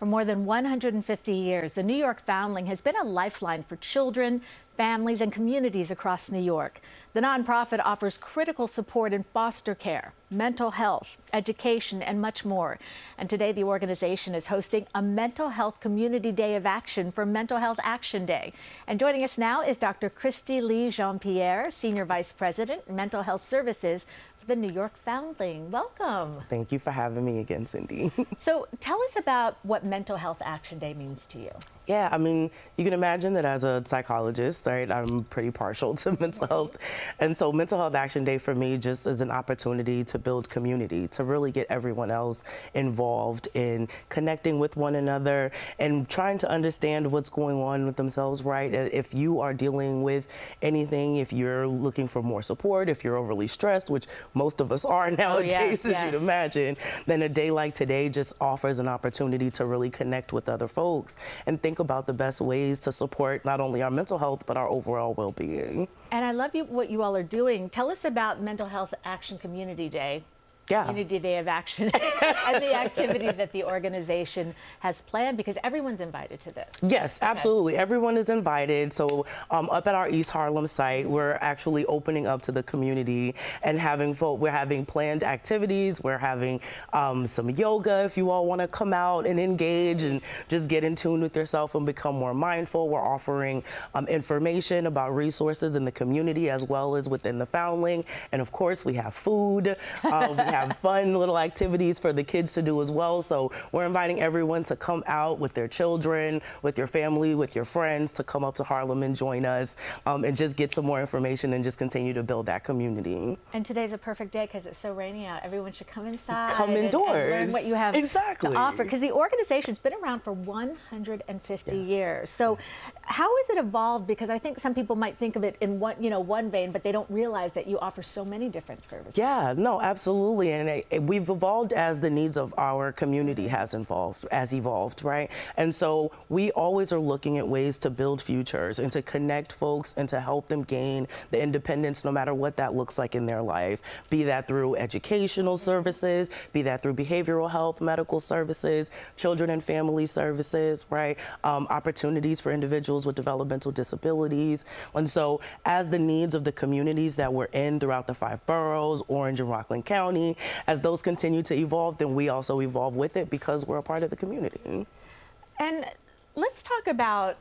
For more than 150 years, the New York Foundling has been a lifeline for children, families, and communities across New York. The nonprofit offers critical support in foster care, mental health, education, and much more. And today, the organization is hosting a Mental Health Community Day of Action for Mental Health Action Day. And joining us now is Dr. Kristy-Lee Jean-Pierre, Senior Vice President, Mental Health Services for the New York Foundling. Welcome. Thank you for having me again, Cindy. So tell us about what Mental Health Action Day means to you. Yeah, I mean, you can imagine that as a psychologist, right, I'm pretty partial to mental health. And so Mental Health Action Day for me just is an opportunity to build community, to really get everyone else involved in connecting with one another and trying to understand what's going on with themselves, right? If you are dealing with anything, if you're looking for more support, if you're overly stressed, which most of us are nowadays, as you'd imagine, then a day like today just offers an opportunity to really connect with other folks and think about the best ways to support not only our mental health, but our overall well-being. And I love what you all are doing. Tell us about Mental Health Action Community Day. Yeah. Community Day of Action and the activities that the organization has planned, because everyone's invited to this. Yes, absolutely. Everyone is invited. So up at our East Harlem site, we're actually opening up to the community and we're having planned activities. We're having some yoga if you all want to come out and engage and just get in tune with yourself and become more mindful. We're offering information about resources in the community as well as within the Foundling. And of course, we have food. We have fun little activities for the kids to do as well. So we're inviting everyone to come out with their children, with your family, with your friends, to come up to Harlem and join us and just get some more information and just continue to build that community. And today's a perfect day because it's so rainy out. Everyone should come inside. Come indoors. And learn what you have to offer. Because the organization's been around for 150 years. So how has it evolved? Because I think some people might think of it in one vein, but they don't realize that you offer so many different services. Yeah, no, absolutely. And we've evolved as the needs of our community has evolved, right? And so we always are looking at ways to build futures and to connect folks and to help them gain the independence no matter what that looks like in their life, be that through educational services, be that through behavioral health, medical services, children and family services, right? Opportunities for individuals with developmental disabilities. And so as the needs of the communities that we're in throughout the 5 boroughs, Orange and Rockland County, as those continue to evolve, then we also evolve with it because we're a part of the community. And let's talk about,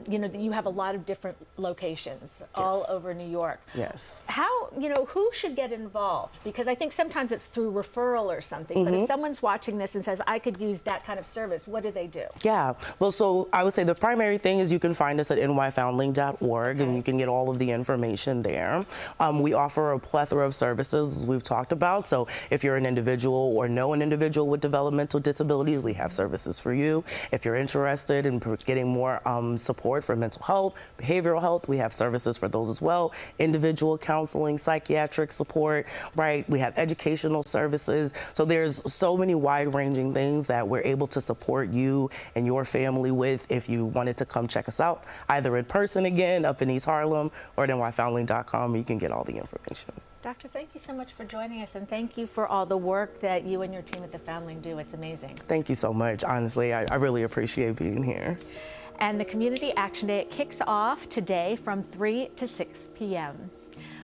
you have a lot of different locations all over New York. Yes. How, who should get involved? Because I think sometimes it's through referral or something, but if someone's watching this and says, I could use that kind of service, what do they do? Yeah, well, so I would say the primary thing is you can find us at nyfoundling.org and you can get all of the information there. We offer a plethora of services we've talked about. So if you're an individual or know an individual with developmental disabilities, we have services for you. If you're interested in getting more support for mental health, behavioral health, we have services for those as well. Individual counseling, psychiatric support, right? We have educational services. So there's so many wide-ranging things that we're able to support you and your family with if you wanted to come check us out, either in person again up in East Harlem or at nyfoundling.com. You can get all the information. Doctor, thank you so much for joining us, and thank you for all the work that you and your team at the Foundling do. It's amazing. Thank you so much. Honestly, I really appreciate being here. And the Community Action Day, it kicks off today from 3 to 6 p.m.